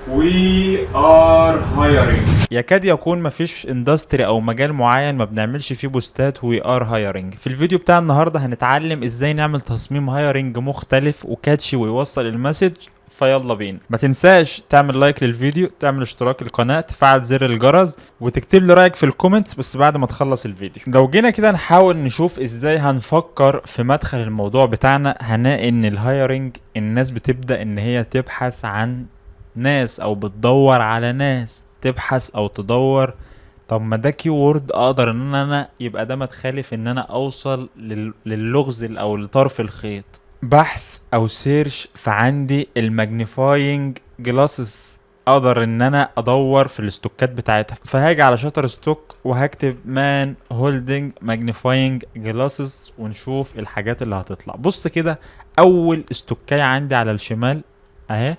We are hiring. يكاد يكون مفيش اندستري او مجال معين ما بنعملش فيه بوستات وي ار هايرنج. في الفيديو بتاع النهارده هنتعلم ازاي نعمل تصميم هايرنج مختلف وكاتشي ويوصل المسج. فيلا بينا. ما تنساش تعمل لايك للفيديو، تعمل اشتراك للقناه، تفعل زر الجرس، وتكتب لي رايك في الكومنتس بس بعد ما تخلص الفيديو. لو جينا كده نحاول نشوف ازاي هنفكر في مدخل الموضوع بتاعنا، هنلاقي ان الهايرنج الناس بتبدا ان هي تبحث عن ناس او بتدور على ناس، تبحث او تدور. طب ما ده كيورد اقدر ان انا يبقى ده مدخلي في ان انا اوصل للغز او لطرف الخيط. بحث او سيرش، فعندي الماجنيفاينج جلاسز، اقدر ان انا ادور في الاستوكات بتاعتها. فهاجي على شاتر ستوك وهكتب مان هولدنج ماجنيفاينج جلاسز ونشوف الحاجات اللي هتطلع. بص كده، اول استوكاية عندي على الشمال اهي،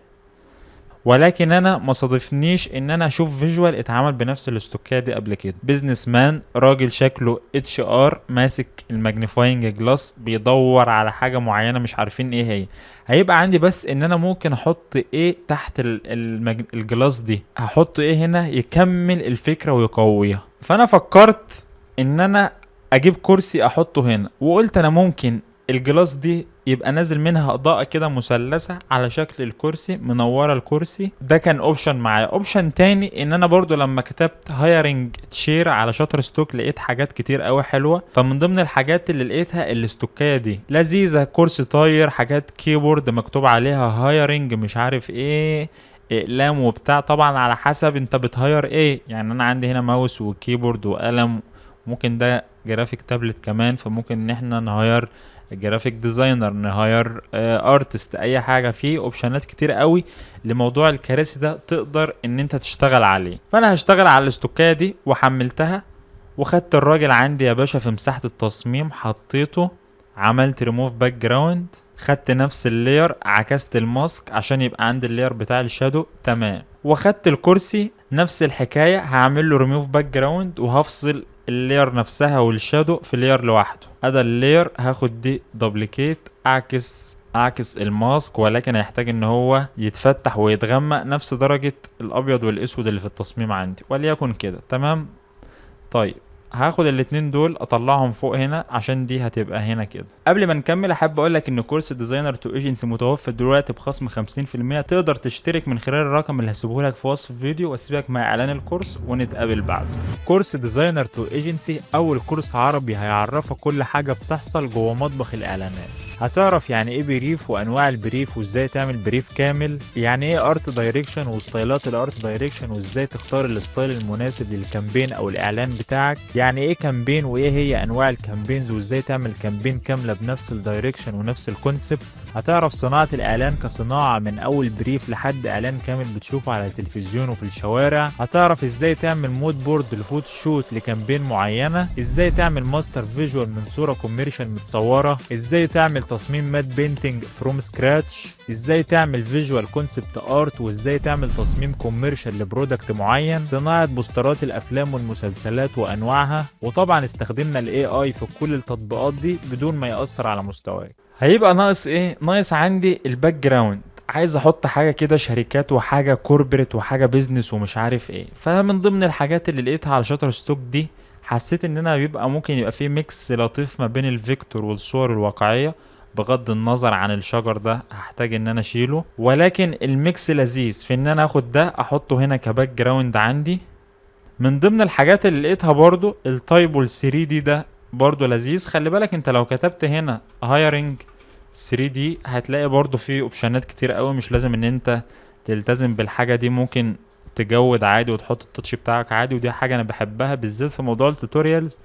ولكن انا ما صادفنيش ان انا اشوف فيجوال اتعمل بنفس الاستوكيه دي قبل كده. بيزنس مان، راجل شكله اتش ار، ماسك الماجنيفاينج جلاس بيدور على حاجه معينه مش عارفين ايه هي. هيبقى عندي بس ان انا ممكن احط ايه تحت الجلاس دي، هحط ايه هنا يكمل الفكره ويقويها. فانا فكرت ان انا اجيب كرسي احطه هنا، وقلت انا ممكن الجلاس دي يبقى نازل منها اضاءة كده مثلثة على شكل الكرسي، منورة الكرسي. ده كان اوبشن معايا. اوبشن تاني ان انا برضو لما كتبت هايرنج تشير على شاتر ستوك لقيت حاجات كتير قوي حلوة. فمن ضمن الحاجات اللي لقيتها الاستوكية دي لذيذة، كرسي طاير، حاجات كيبورد مكتوب عليها هايرنج مش عارف ايه، اقلام وبتاع. طبعا على حسب انت بتهاير ايه، يعني انا عندي هنا ماوس وكيبورد وقلم، ممكن ده جرافيك تابلت كمان، فممكن ان احنا نهاير جرافيك ديزاينر، نهاير ارتست، اي حاجه. فيه اوبشنات كتير قوي لموضوع الكراسي ده تقدر ان انت تشتغل عليه. فانا هشتغل على الاستوكيه دي وحملتها، وخدت الراجل عندي يا باشا في مساحه التصميم، حطيته، عملت ريموف باك جراوند، خدت نفس اللاير، عكست الماسك عشان يبقى عندي اللاير بتاع الشادو تمام، وخدت الكرسي نفس الحكايه، هعمل له ريموف باك جراوند وهفصل اللاير نفسها والشادو في لاير لوحده. ادي اللاير، هاخد دي دوبليكيت، اعكس الماسك، ولكن هيحتاج ان هو يتفتح ويتغمق نفس درجة الابيض والاسود اللي في التصميم عندي، وليكن كده تمام. طيب هاخد الاتنين دول اطلعهم فوق هنا عشان دي هتبقى هنا كده. قبل ما نكمل احب اقولك ان كورس ديزاينر تو ايجنسي متوفر دلوقتي بخصم 50%. تقدر تشترك من خلال الرقم اللي هسيبهولك في وصف الفيديو، واسيبك مع اعلان الكورس ونتقابل بعده. كورس ديزاينر تو ايجنسي اول كورس عربي هيعرفك كل حاجه بتحصل جوه مطبخ الاعلانات. هتعرف يعني ايه بريف وانواع البريف وازاي تعمل بريف كامل، يعني ايه ارت دايركشن وستايلات الارت دايركشن وازاي تختار الستايل المناسب للكامبين او الاعلان بتاعك، يعني ايه كامبين وايه هي انواع الكامبينز وازاي تعمل كامبين كامله بنفس الدايركشن ونفس الكونسبت. هتعرف صناعه الاعلان كصناعه من اول بريف لحد اعلان كامل بتشوفه على التلفزيون وفي الشوارع. هتعرف ازاي تعمل مود بورد لفوت شوت لكامبين معينه، ازاي تعمل ماستر فيجوال من صوره كوميرشال متصوره، ازاي تعمل تصميم مات بينتنج فروم سكراتش، ازاي تعمل فيجوال كونسبت ارت، وازاي تعمل تصميم كوميرشال لبرودكت معين، صناعه بوسترات الافلام والمسلسلات وانواعها. وطبعا استخدمنا الاي اي في كل التطبيقات دي بدون ما ياثر على مستواك. هيبقى ناقص ايه؟ ناقص عندي الباك جراوند. عايز احط حاجه كده شركات وحاجه كوربريت وحاجه بيزنس ومش عارف ايه. فمن ضمن الحاجات اللي لقيتها على شاتر ستوك دي، حسيت ان انا بيبقى ممكن يبقى فيه ميكس لطيف ما بين الفيكتور والصور الواقعيه، بغض النظر عن الشجر ده هحتاج ان انا اشيله، ولكن الميكس لذيذ في ان انا اخد ده احطه هنا كباك جراوند عندي. من ضمن الحاجات اللي لقيتها برضو التايبول 3 دي، ده برضو لذيذ. خلي بالك انت لو كتبت هنا هايرنج 3 دي هتلاقي برضو فيه اوبشنات كتير قوي، مش لازم ان انت تلتزم بالحاجة دي، ممكن تجود عادي وتحط التاتش بتاعك عادي. ودي حاجة انا بحبها بالذات في موضوع التوتوريالز،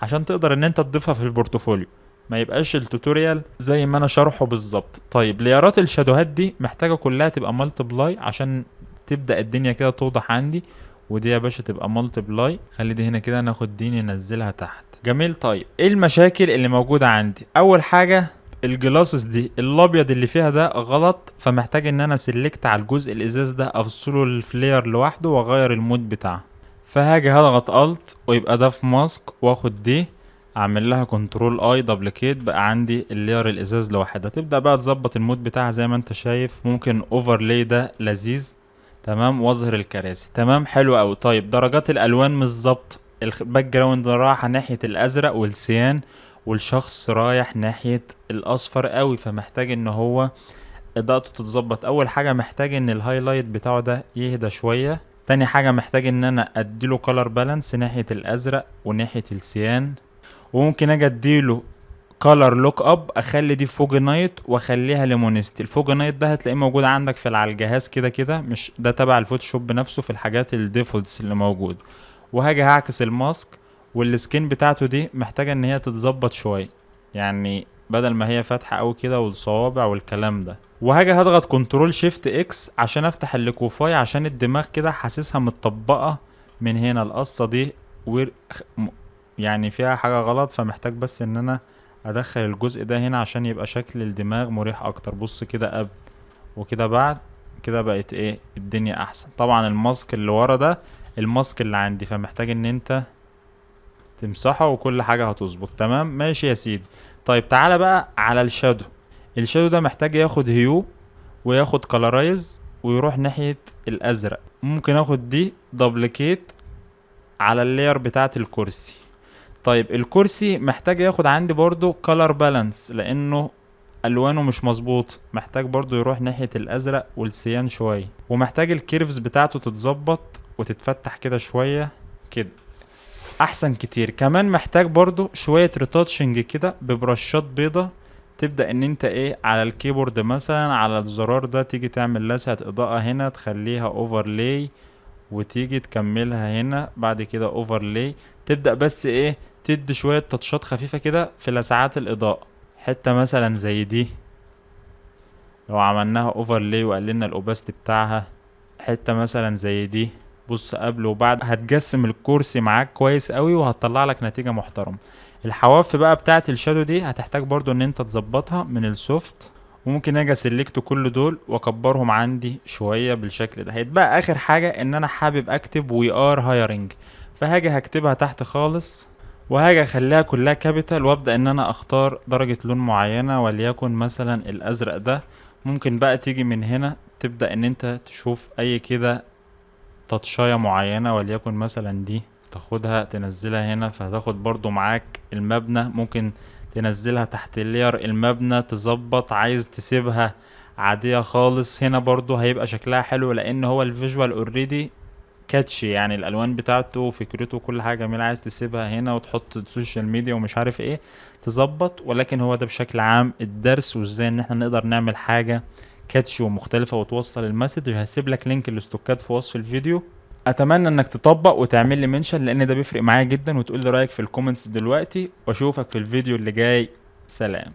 عشان تقدر ان انت تضيفها في البورتفوليو، ما يبقاش التوتوريال زي ما انا شرحه بالظبط. طيب ليارات الشادوهات دي محتاجة كلها تبقى مالتيبلاي عشان تبدأ الدنيا كده توضح عندي. ودي يا باشا تبقى مالتيبلاي، خلي دي هنا كده، ناخد دي ننزلها تحت. جميل. طيب ايه المشاكل اللي موجودة عندي؟ اول حاجة الجلاسس دي الابيض اللي فيها ده غلط، فمحتاج ان انا سيلكت على الجزء الازاز ده، افصله الفلير لوحده واغير المود بتاعه. فهاجي هضغط الت ويبقى ده في ماسك، واخد دي اعمل لها كنترول اي دوبليكيت، بقى عندي اللير الازاز لوحدها. تبدا بقى تظبط المود بتاعها زي ما انت شايف. ممكن اوفرلاي ده لذيذ تمام، واظهر الكراسي. تمام، حلو قوي. طيب درجات الالوان بالظبط، الباك جراوند رايحه ناحيه الازرق والسيان، والشخص رايح ناحيه الاصفر قوي، فمحتاج ان هو اضاءته تتظبط. اول حاجه محتاج ان الهايلايت بتاعه ده يهدى شويه. تاني حاجه محتاج ان انا اديله كولر بالانس ناحيه الازرق وناحيه السيان. وممكن اجي اديله كولر لوك اب، اخلي دي فوج نايت واخليها ليمونيستي. الفوج نايت ده هتلاقيه موجود عندك في على الجهاز كده كده، مش ده تبع الفوتوشوب نفسه في الحاجات الديفولتس اللي موجود. وهاجي هعكس الماسك، والسكين بتاعته دي محتاجه ان هي تتظبط شويه، يعني بدل ما هي فاتحه قوي كده والصوابع والكلام ده. وهاجي هضغط كنترول شيفت اكس عشان افتح الليكوفاي، عشان الدماغ كده حاسسها متطبقه من هنا القصه دي يعني فيها حاجه غلط، فمحتاج بس ان انا ادخل الجزء ده هنا عشان يبقى شكل الدماغ مريح اكتر. بص كده قبل وكده بعد، كده بقت ايه الدنيا احسن. طبعا الماسك اللي ورا ده الماسك اللي عندي، فمحتاج ان انت تمسحه وكل حاجة هتظبط. تمام ماشي يا سيدي. طيب تعالى بقى على الشادو. الشادو ده محتاج ياخد هيو وياخد كلارايز ويروح ناحية الازرق. ممكن اخد دي دبليكيت على اللاير بتاعة الكرسي. طيب الكرسي محتاج ياخد عندي برضو color balance لانه الوانه مش مظبوط، محتاج برضو يروح ناحية الازرق والسيان شوية. ومحتاج الكيرفز بتاعته تتظبط وتتفتح كده شوية كده، احسن كتير. كمان محتاج برضو شوية ريتاتشنج كده ببرشات بيضة. تبدأ ان انت ايه على الكيبورد مثلا على الزرار ده تيجي تعمل لسعة اضاءة هنا تخليها اوفرلاي، وتيجي تكملها هنا بعد كده اوفرلاي. تبدأ بس ايه تدي شوية تاتشات خفيفة كده في لسعات الاضاءة. حتة مثلا زي دي لو عملناها اوفرلاي وقللنا الاوباستي بتاعها، حتة مثلا زي دي. بص قبل وبعد هتجسم الكرسي معاك كويس قوي وهتطلع لك نتيجة محترمة. الحواف بقى بتاعت الشادو دي هتحتاج برضو ان انت تظبطها من السوفت. وممكن اجي اسلكت كل دول واكبرهم عندي شويه بالشكل ده. هيتبقى اخر حاجه ان انا حابب اكتب وي ار هايرنج، فهاجي هكتبها تحت خالص وهاجي اخليها كلها كابيتال، وابدا ان انا اختار درجه لون معينه وليكن مثلا الازرق ده. ممكن بقى تيجي من هنا تبدا ان انت تشوف اي كده تاتشايه معينه وليكن مثلا دي، تاخدها تنزلها هنا فهتاخد برضو معاك المبنى. ممكن تنزلها تحت اللير المبنى تظبط، عايز تسيبها عادية خالص هنا برضو هيبقى شكلها حلو، لان هو الفيجوال اوريدي كاتشي، يعني الالوان بتاعته وفكرته كل حاجة جميلة. عايز تسيبها هنا وتحط السوشيال ميديا ومش عارف ايه تظبط. ولكن هو ده بشكل عام الدرس، وازاي ان احنا نقدر نعمل حاجة كاتشي ومختلفة وتوصل المسج. هسيب لك لينك الاستوكات في وصف الفيديو. اتمنى انك تطبق وتعمل لي منشن لان ده بيفرق معايا جدا، وتقول لي رايك في الكومنتس دلوقتي. واشوفك في الفيديو اللي جاي. سلام.